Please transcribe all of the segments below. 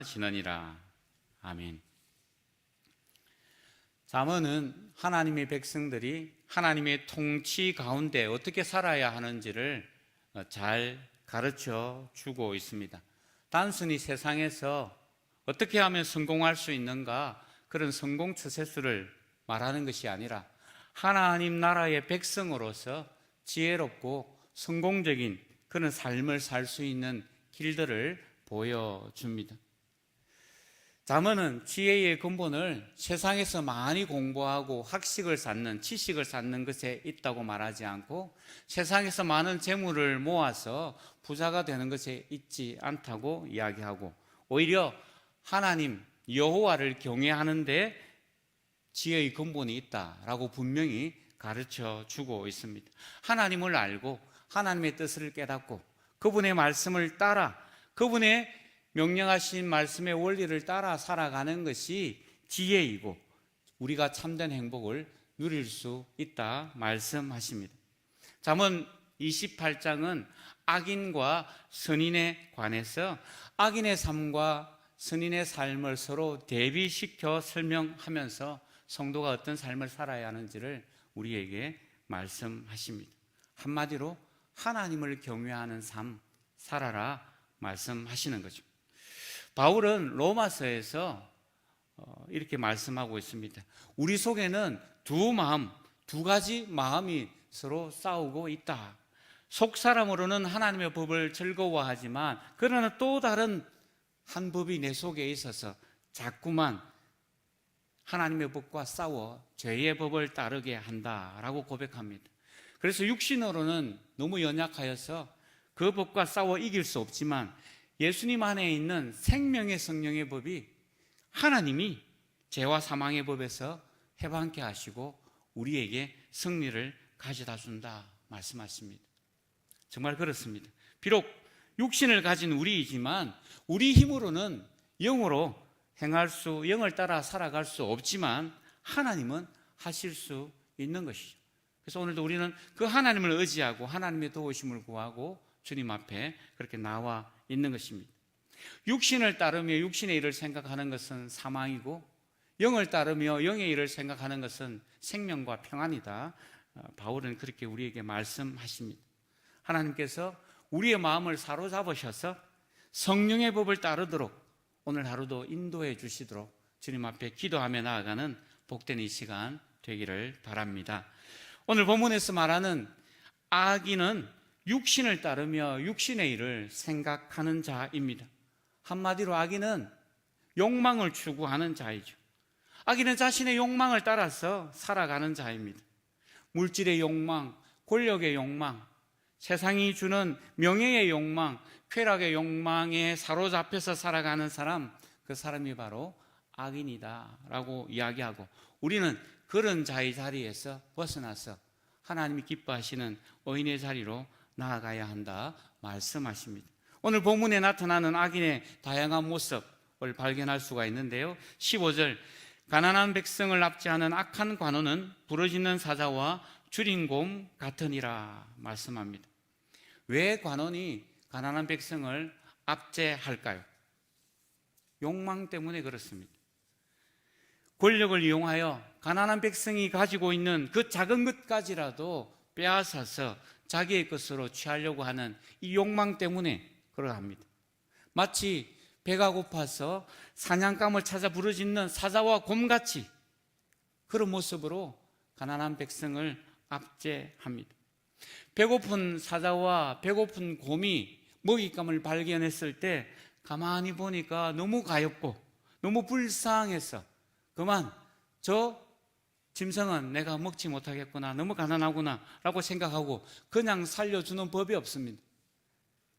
지느니라. 아멘. 잠언은 하나님의 백성들이 하나님의 통치 가운데 어떻게 살아야 하는지를 잘 가르쳐 주고 있습니다. 단순히 세상에서 어떻게 하면 성공할 수 있는가, 그런 성공 추세수를 말하는 것이 아니라 하나님 나라의 백성으로서 지혜롭고 성공적인 그런 삶을 살 수 있는 길들을 보여줍니다. 잠언은 지혜의 근본을 세상에서 많이 공부하고 학식을 쌓는, 지식을 쌓는 것에 있다고 말하지 않고 세상에서 많은 재물을 모아서 부자가 되는 것에 있지 않다고 이야기하고, 오히려 하나님 여호와를 경외하는 데 지혜의 근본이 있다라고 분명히 가르쳐 주고 있습니다. 하나님을 알고 하나님의 뜻을 깨닫고 그분의 말씀을 따라, 그분의 명령하신 말씀의 원리를 따라 살아가는 것이 지혜이고 우리가 참된 행복을 누릴 수 있다 말씀하십니다. 잠언 28장은 악인과 선인에 관해서 악인의 삶과 선인의 삶을 서로 대비시켜 설명하면서 성도가 어떤 삶을 살아야 하는지를 우리에게 말씀하십니다. 한마디로 하나님을 경외하는 삶 살아라 말씀하시는 거죠. 바울은 로마서에서 이렇게 말씀하고 있습니다. 우리 속에는 두 가지 마음이 서로 싸우고 있다. 속 사람으로는 하나님의 법을 즐거워하지만 그러나 또 다른 한 법이 내 속에 있어서 자꾸만 하나님의 법과 싸워 죄의 법을 따르게 한다라고 고백합니다. 그래서 육신으로는 너무 연약하여서 그 법과 싸워 이길 수 없지만 예수님 안에 있는 생명의 성령의 법이 하나님이 죄와 사망의 법에서 해방케 하시고 우리에게 승리를 가져다 준다 말씀하십니다. 정말 그렇습니다. 비록 육신을 가진 우리이지만 우리 힘으로는 영으로 영을 따라 살아갈 수 없지만 하나님은 하실 수 있는 것이죠. 그래서 오늘도 우리는 그 하나님을 의지하고 하나님의 도우심을 구하고 주님 앞에 그렇게 나와 있는 것입니다. 육신을 따르며 육신의 일을 생각하는 것은 사망이고 영을 따르며 영의 일을 생각하는 것은 생명과 평안이다. 바울은 그렇게 우리에게 말씀하십니다. 하나님께서 우리의 마음을 사로잡으셔서 성령의 법을 따르도록 오늘 하루도 인도해 주시도록 주님 앞에 기도하며 나아가는 복된 이 시간 되기를 바랍니다. 오늘 본문에서 말하는 악인은 육신을 따르며 육신의 일을 생각하는 자입니다. 한마디로 악인은 욕망을 추구하는 자이죠. 악인은 자신의 욕망을 따라서 살아가는 자입니다. 물질의 욕망, 권력의 욕망, 세상이 주는 명예의 욕망, 쾌락의 욕망에 사로잡혀서 살아가는 사람, 그 사람이 바로 악인이다 라고 이야기하고, 우리는 그런 자의 자리에서 벗어나서 하나님이 기뻐하시는 의인의 자리로 나아가야 한다 말씀하십니다. 오늘 본문에 나타나는 악인의 다양한 모습을 발견할 수가 있는데요, 15절 가난한 백성을 납치하는 악한 관원은 부르짖는 사자와 줄인 곰 같으니라 말씀합니다. 왜 관원이 가난한 백성을 압제할까요? 욕망 때문에 그렇습니다. 권력을 이용하여 가난한 백성이 가지고 있는 그 작은 것까지라도 빼앗아서 자기의 것으로 취하려고 하는 이 욕망 때문에 그러합니다. 마치 배가 고파서 사냥감을 찾아 부르짖는 사자와 곰같이 그런 모습으로 가난한 백성을 압제합니다. 배고픈 사자와 배고픈 곰이 먹잇감을 발견했을 때 가만히 보니까 너무 가엾고 너무 불쌍해서 그만 저 짐승은 내가 먹지 못하겠구나, 너무 가난하구나 라고 생각하고 그냥 살려주는 법이 없습니다.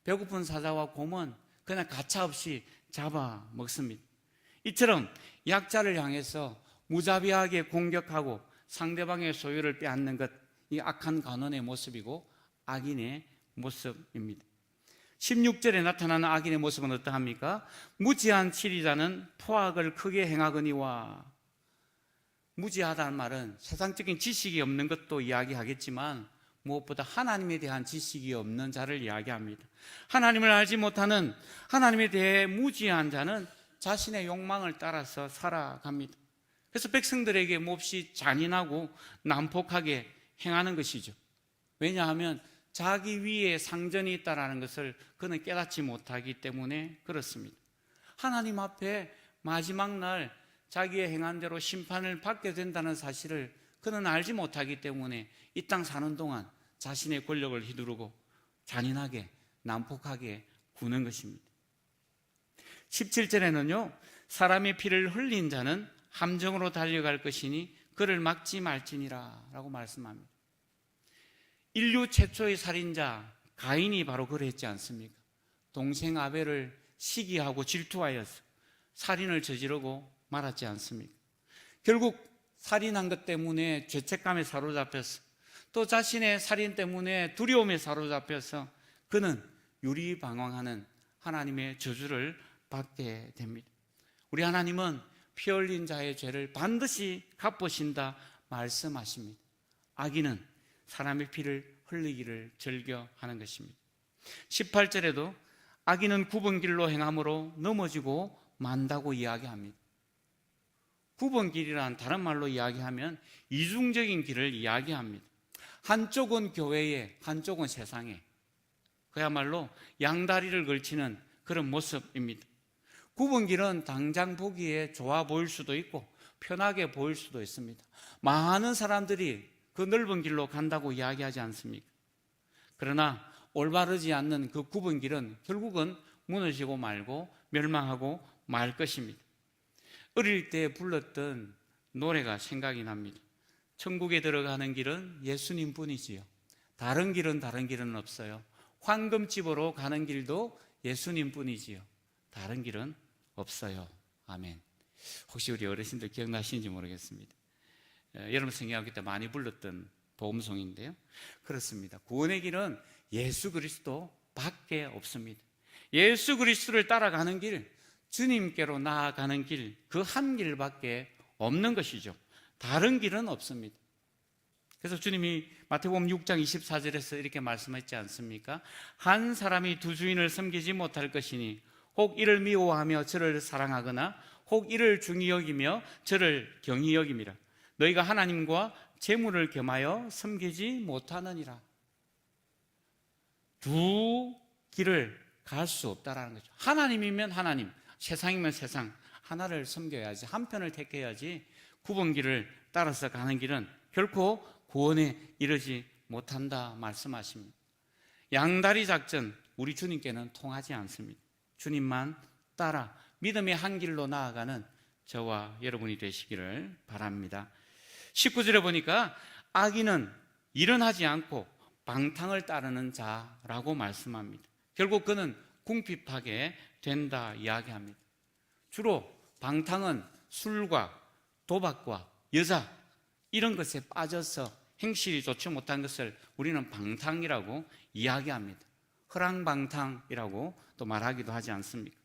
배고픈 사자와 곰은 그냥 가차없이 잡아 먹습니다. 이처럼 약자를 향해서 무자비하게 공격하고 상대방의 소유를 빼앗는 것, 이 악한 관원의 모습이고 악인의 모습입니다. 16절에 나타나는 악인의 모습은 어떠합니까? 무지한 치리자는 포악을 크게 행하거니와. 무지하다는 말은 세상적인 지식이 없는 것도 이야기하겠지만 무엇보다 하나님에 대한 지식이 없는 자를 이야기합니다. 하나님을 알지 못하는, 하나님에 대해 무지한 자는 자신의 욕망을 따라서 살아갑니다. 그래서 백성들에게 몹시 잔인하고 난폭하게 행하는 것이죠. 왜냐하면 자기 위에 상전이 있다는 것을 그는 깨닫지 못하기 때문에 그렇습니다. 하나님 앞에 마지막 날 자기의 행한 대로 심판을 받게 된다는 사실을 그는 알지 못하기 때문에 이 땅 사는 동안 자신의 권력을 휘두르고 잔인하게 난폭하게 구는 것입니다. 17절에는요, 사람의 피를 흘린 자는 함정으로 달려갈 것이니 그를 막지 말지니라 라고 말씀합니다. 인류 최초의 살인자 가인이 바로 그랬지 않습니까? 동생 아벨을 시기하고 질투하여서 살인을 저지르고 말았지 않습니까? 결국 살인한 것 때문에 죄책감에 사로잡혀서 또 자신의 살인 때문에 두려움에 사로잡혀서 그는 유리방황하는 하나님의 저주를 받게 됩니다. 우리 하나님은 피 흘린 자의 죄를 반드시 갚으신다 말씀하십니다. 악인은 사람의 피를 흘리기를 즐겨하는 것입니다. 18절에도 악인은 굽은 길로 행함으로 넘어지고 만다고 이야기합니다. 굽은 길이란 다른 말로 이야기하면 이중적인 길을 이야기합니다. 한쪽은 교회에, 한쪽은 세상에, 그야말로 양다리를 걸치는 그런 모습입니다. 굽은 길은 당장 보기에 좋아 보일 수도 있고 편하게 보일 수도 있습니다. 많은 사람들이 그 넓은 길로 간다고 이야기하지 않습니까? 그러나 올바르지 않는 그 굽은 길은 결국은 무너지고 말고 멸망하고 말 것입니다. 어릴 때 불렀던 노래가 생각이 납니다. 천국에 들어가는 길은 예수님 뿐이지요. 다른 길은 없어요. 황금집으로 가는 길도 예수님 뿐이지요. 다른 길은 없어요. 아멘. 혹시 우리 어르신들 기억나시는지 모르겠습니다. 여러분 성경학교 때 많이 불렀던 복음송인데요. 그렇습니다. 구원의 길은 예수 그리스도 밖에 없습니다. 예수 그리스도를 따라가는 길, 주님께로 나아가는 길, 그 한 길밖에 없는 것이죠. 다른 길은 없습니다. 그래서 주님이 마태복음 6장 24절에서 이렇게 말씀했지 않습니까? 한 사람이 두 주인을 섬기지 못할 것이니 혹 이를 미워하며 저를 사랑하거나 혹 이를 중히 여기며 저를 경히 여김이라. 너희가 하나님과 재물을 겸하여 섬기지 못하느니라. 두 길을 갈 수 없다라는 거죠. 하나님이면 하나님, 세상이면 세상, 하나를 섬겨야지, 한편을 택해야지. 굽은 길을 따라서 가는 길은 결코 구원에 이르지 못한다 말씀하십니다. 양다리 작전, 우리 주님께는 통하지 않습니다. 주님만 따라 믿음의 한 길로 나아가는 저와 여러분이 되시기를 바랍니다. 19절에 보니까 악인은 일어나지 않고 방탕을 따르는 자라고 말씀합니다. 결국 그는 궁핍하게 된다 이야기합니다. 주로 방탕은 술과 도박과 여자 이런 것에 빠져서 행실이 좋지 못한 것을 우리는 방탕이라고 이야기합니다. 허랑방탕이라고 또 말하기도 하지 않습니까?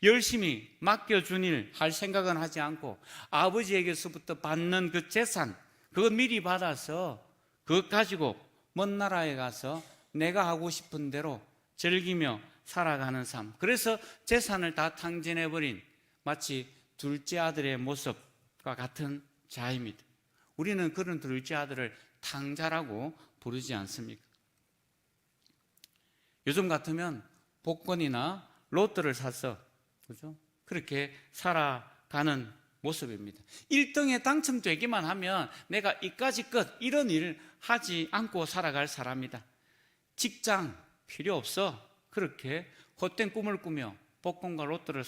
열심히 맡겨준 일 할 생각은 하지 않고 아버지에게서부터 받는 그 재산, 그것 미리 받아서 그것 가지고 먼 나라에 가서 내가 하고 싶은 대로 즐기며 살아가는 삶. 그래서 재산을 다 탕진해버린 마치 둘째 아들의 모습과 같은 자입니다. 우리는 그런 둘째 아들을 탕자라고 부르지 않습니까? 요즘 같으면 복권이나 로또를 사서 그죠? 그렇게 살아가는 모습입니다. 1등에 당첨되기만 하면 내가 이까지 끝 이런 일 하지 않고 살아갈 사람이다. 직장 필요 없어. 그렇게 헛된 꿈을 꾸며 복권과 로또를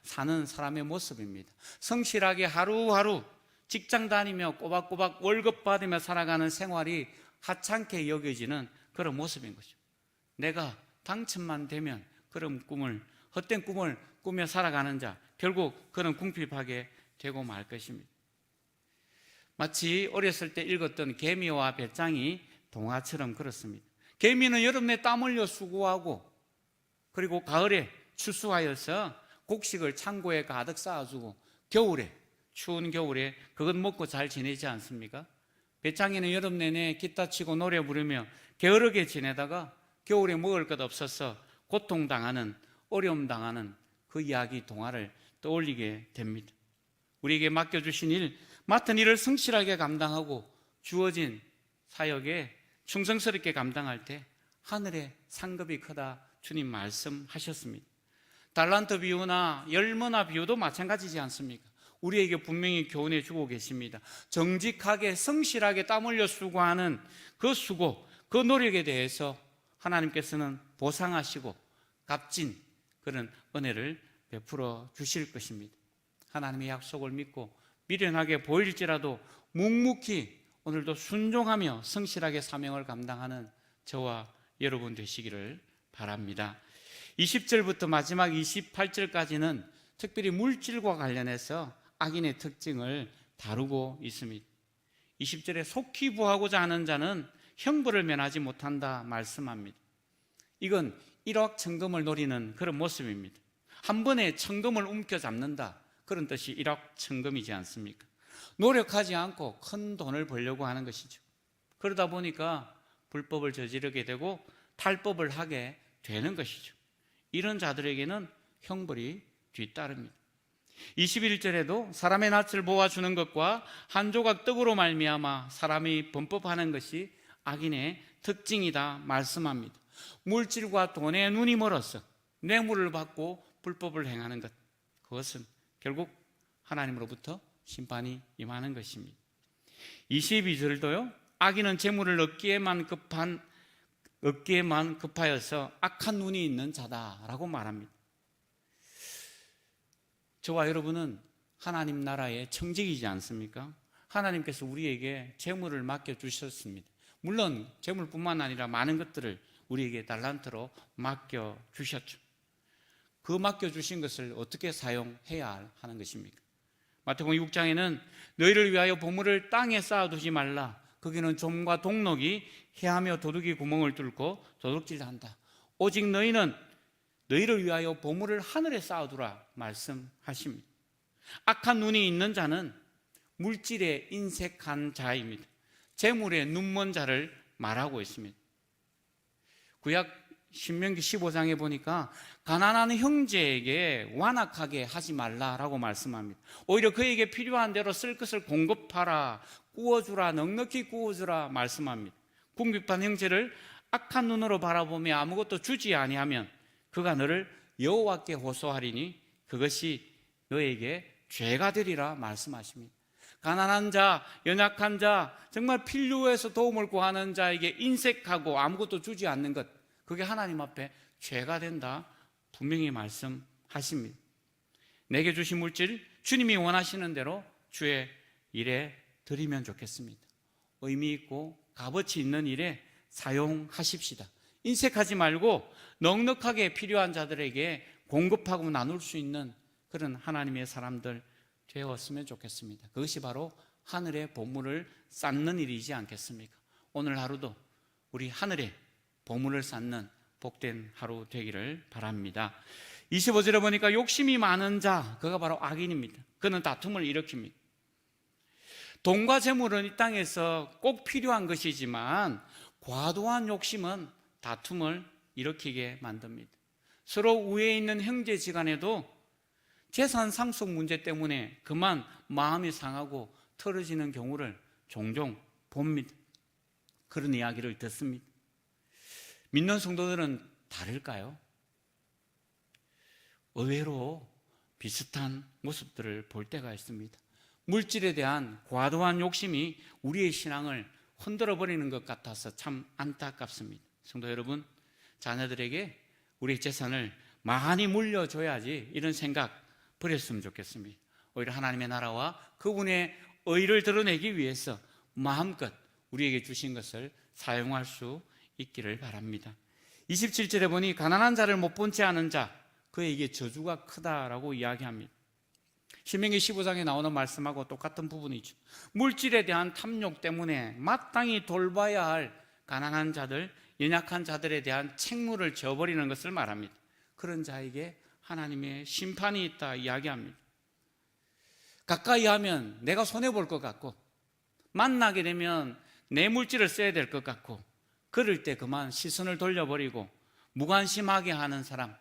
사는 사람의 모습입니다. 성실하게 하루하루 직장 다니며 꼬박꼬박 월급 받으며 살아가는 생활이 하찮게 여겨지는 그런 모습인 거죠. 내가 당첨만 되면 그런 헛된 꿈을 꾸며 살아가는 자, 결국 그는 궁핍하게 되고 말 것입니다. 마치 어렸을 때 읽었던 개미와 배짱이 동화처럼 그렇습니다. 개미는 여름에 땀 흘려 수고하고 그리고 가을에 추수하여서 곡식을 창고에 가득 쌓아주고 겨울에, 추운 겨울에 그것 먹고 잘 지내지 않습니까? 배짱이는 여름 내내 기타 치고 노래 부르며 게으르게 지내다가 겨울에 먹을 것 없어서 고통당하는, 어려움 당하는 그 이야기 동화를 떠올리게 됩니다. 우리에게 맡겨주신 일, 맡은 일을 성실하게 감당하고 주어진 사역에 충성스럽게 감당할 때 하늘의 상급이 크다 주님 말씀하셨습니다. 달란트 비유나 열머나 비유도 마찬가지지 않습니까? 우리에게 분명히 교훈해 주고 계십니다. 정직하게 성실하게 땀 흘려 수고하는 그 수고, 그 노력에 대해서 하나님께서는 보상하시고 값진 그런 은혜를 베풀어 주실 것입니다. 하나님의 약속을 믿고 미련하게 보일지라도 묵묵히 오늘도 순종하며 성실하게 사명을 감당하는 저와 여러분 되시기를 바랍니다. 20절부터 마지막 28절까지는 특별히 물질과 관련해서 악인의 특징을 다루고 있습니다. 20절에 속히 부하고자 하는 자는 형벌을 면하지 못한다 말씀합니다. 이건 일확천금을 노리는 그런 모습입니다. 한 번에 천금을 움켜잡는다, 그런 뜻이 일확천금이지 않습니까? 노력하지 않고 큰 돈을 벌려고 하는 것이죠. 그러다 보니까 불법을 저지르게 되고 탈법을 하게 되는 것이죠. 이런 자들에게는 형벌이 뒤따릅니다. 21절에도 사람의 낯을 보아주는 것과 한 조각 떡으로 말미암아 사람이 범법하는 것이 악인의 특징이다 말씀합니다. 물질과 돈에 눈이 멀어서 뇌물을 받고 불법을 행하는 것, 그것은 결국 하나님으로부터 심판이 임하는 것입니다. 22절도요, 악인은 재물을 얻기에만 급하여서 악한 눈이 있는 자다라고 말합니다. 저와 여러분은 하나님 나라의 청직이지 않습니까? 하나님께서 우리에게 재물을 맡겨주셨습니다. 물론 재물뿐만 아니라 많은 것들을 우리에게 달란트로 맡겨주셨죠. 그 맡겨주신 것을 어떻게 사용해야 하는 것입니까? 마태복음 6장에는 너희를 위하여 보물을 땅에 쌓아두지 말라. 거기는 좀과 동록이 해하며 도둑이 구멍을 뚫고 도둑질한다. 오직 너희는 너희를 위하여 보물을 하늘에 쌓아두라 말씀하십니다. 악한 눈이 있는 자는 물질에 인색한 자입니다. 재물에 눈먼 자를 말하고 있습니다. 구약 신명기 15장에 보니까 가난한 형제에게 완악하게 하지 말라라고 말씀합니다. 오히려 그에게 필요한 대로 쓸 것을 공급하라, 구워주라, 넉넉히 구워주라 말씀합니다. 궁핍한 형제를 악한 눈으로 바라보며 아무것도 주지 아니하면 그가 너를 여호와께 호소하리니 그것이 너에게 죄가 되리라 말씀하십니다. 가난한 자, 연약한 자, 정말 필요해서 도움을 구하는 자에게 인색하고 아무것도 주지 않는 것, 그게 하나님 앞에 죄가 된다 분명히 말씀하십니다. 내게 주신 물질 주님이 원하시는 대로 주의 일에 드리면 좋겠습니다. 의미 있고 값어치 있는 일에 사용하십시다. 인색하지 말고 넉넉하게 필요한 자들에게 공급하고 나눌 수 있는 그런 하나님의 사람들 되었으면 좋겠습니다. 그것이 바로 하늘의 보물을 쌓는 일이지 않겠습니까? 오늘 하루도 우리 하늘에 보물을 쌓는 복된 하루 되기를 바랍니다. 25절에 보니까 욕심이 많은 자, 그가 바로 악인입니다. 그는 다툼을 일으킵니다. 돈과 재물은 이 땅에서 꼭 필요한 것이지만 과도한 욕심은 다툼을 일으키게 만듭니다. 서로 우애에 있는 형제지간에도 재산 상속 문제 때문에 그만 마음이 상하고 틀어지는 경우를 종종 봅니다. 그런 이야기를 듣습니다. 믿는 성도들은 다를까요? 의외로 비슷한 모습들을 볼 때가 있습니다. 물질에 대한 과도한 욕심이 우리의 신앙을 흔들어 버리는 것 같아서 참 안타깝습니다. 성도 여러분, 자녀들에게 우리 재산을 많이 물려줘야지 이런 생각 버렸으면 좋겠습니다. 오히려 하나님의 나라와 그분의 의를 드러내기 위해서 마음껏 우리에게 주신 것을 사용할 수 있기를 바랍니다. 27절에 보니 가난한 자를 못 본 채 하는 자, 그에게 저주가 크다라고 이야기합니다. 신명기 15장에 나오는 말씀하고 똑같은 부분이죠. 물질에 대한 탐욕 때문에 마땅히 돌봐야 할 가난한 자들, 연약한 자들에 대한 책무를 져버리는 것을 말합니다. 그런 자에게 하나님의 심판이 있다 이야기합니다. 가까이 하면 내가 손해볼 것 같고 만나게 되면 내 물질을 써야 될 것 같고 그럴 때 그만 시선을 돌려버리고 무관심하게 하는 사람,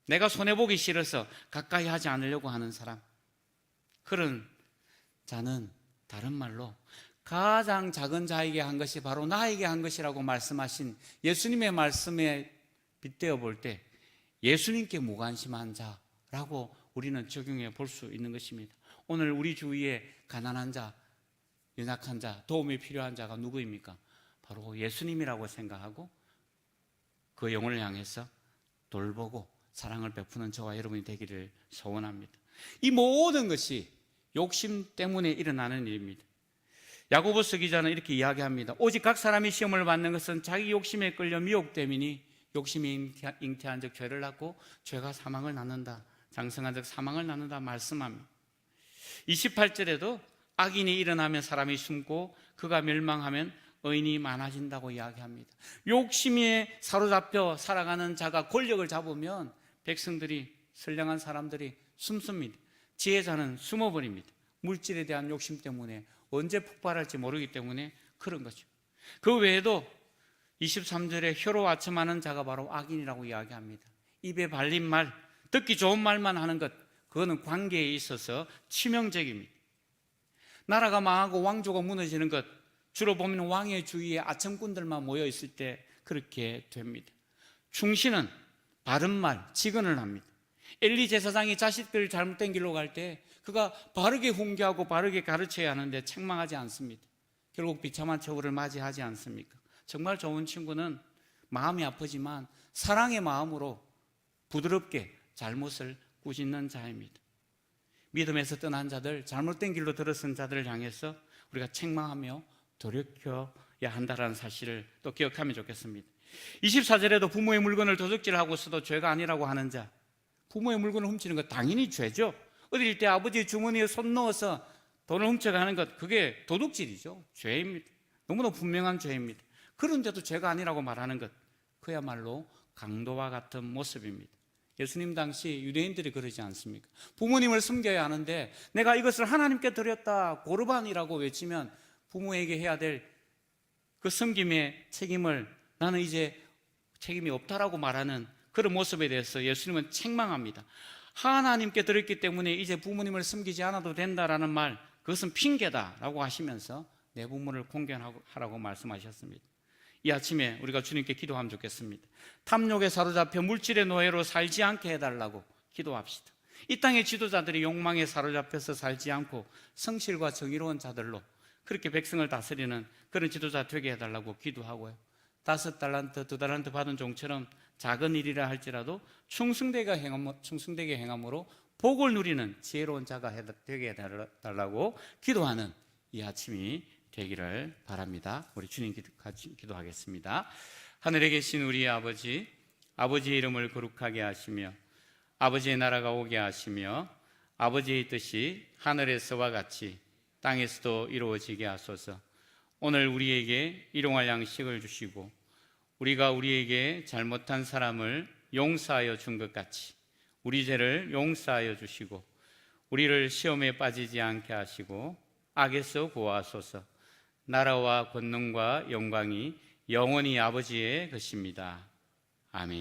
내가 손해보기 싫어서 가까이 하지 않으려고 하는 사람, 그런 자는 다른 말로 가장 작은 자에게 한 것이 바로 나에게 한 것이라고 말씀하신 예수님의 말씀에 빗대어 볼 때 예수님께 무관심한 자라고 우리는 적용해 볼 수 있는 것입니다. 오늘 우리 주위에 가난한 자, 연약한 자, 도움이 필요한 자가 누구입니까? 바로 예수님이라고 생각하고 그 영혼을 향해서 돌보고 사랑을 베푸는 저와 여러분이 되기를 소원합니다. 이 모든 것이 욕심 때문에 일어나는 일입니다. 야고보서 기자는 이렇게 이야기합니다. 오직 각 사람이 시험을 받는 것은 자기 욕심에 끌려 미혹됨이니 욕심이 잉태한 적 죄를 낳고 죄가 사망을 낳는다, 장성한 적 사망을 낳는다 말씀합니다. 28절에도 악인이 일어나면 사람이 숨고 그가 멸망하면 의인이 많아진다고 이야기합니다. 욕심에 사로잡혀 살아가는 자가 권력을 잡으면 백성들이, 선량한 사람들이 숨습니다. 지혜자는 숨어버립니다. 물질에 대한 욕심 때문에 언제 폭발할지 모르기 때문에 그런 거죠. 그 외에도 23절에 혀로 아첨하는 자가 바로 악인이라고 이야기합니다. 입에 발린 말, 듣기 좋은 말만 하는 것, 그거는 관계에 있어서 치명적입니다. 나라가 망하고 왕조가 무너지는 것, 주로 보면 왕의 주위에 아첨꾼들만 모여 있을 때 그렇게 됩니다. 충신은 바른 말, 직언을 합니다. 엘리 제사장이 자식들 잘못된 길로 갈 때 그가 바르게 훈계하고 바르게 가르쳐야 하는데 책망하지 않습니다. 결국 비참한 처우를 맞이하지 않습니까? 정말 좋은 친구는 마음이 아프지만 사랑의 마음으로 부드럽게 잘못을 꾸짖는 자입니다. 믿음에서 떠난 자들, 잘못된 길로 들어선 자들을 향해서 우리가 책망하며 돌이켜야 한다는 사실을 또 기억하면 좋겠습니다. 24절에도 부모의 물건을 도둑질하고서도 죄가 아니라고 하는 자, 부모의 물건을 훔치는 것 당연히 죄죠. 어릴 때 아버지 주머니에 손 넣어서 돈을 훔쳐가는 것, 그게 도둑질이죠. 죄입니다. 너무나 분명한 죄입니다. 그런데도 죄가 아니라고 말하는 것, 그야말로 강도와 같은 모습입니다. 예수님 당시 유대인들이 그러지 않습니까? 부모님을 섬겨야 하는데 내가 이것을 하나님께 드렸다, 고르반이라고 외치면 부모에게 해야 될 그 섬김의 책임을 나는 이제 책임이 없다라고 말하는 그런 모습에 대해서 예수님은 책망합니다. 하나님께 드렸기 때문에 이제 부모님을 섬기지 않아도 된다라는 말, 그것은 핑계다라고 하시면서 내 부모를 공경하라고 말씀하셨습니다. 이 아침에 우리가 주님께 기도하면 좋겠습니다. 탐욕에 사로잡혀 물질의 노예로 살지 않게 해달라고 기도합시다. 이 땅의 지도자들이 욕망에 사로잡혀서 살지 않고 성실과 정의로운 자들로 그렇게 백성을 다스리는 그런 지도자 되게 해달라고 기도하고요. 5달란트, 2달란트 받은 종처럼 작은 일이라 할지라도 충성되게 행함으로 복을 누리는 지혜로운 자가 되게 해달라고 기도하는 이 아침이 되기를 바랍니다. 우리 주님 같이 기도하겠습니다. 하늘에 계신 우리 아버지, 아버지의 이름을 거룩하게 하시며 아버지의 나라가 오게 하시며 아버지의 뜻이 하늘에서와 같이 땅에서도 이루어지게 하소서. 오늘 우리에게 일용할 양식을 주시고 우리가 우리에게 잘못한 사람을 용서하여 준 것 같이 우리 죄를 용서하여 주시고 우리를 시험에 빠지지 않게 하시고 악에서 구하소서. 나라와 권능과 영광이 영원히 아버지의 것입니다. 아멘.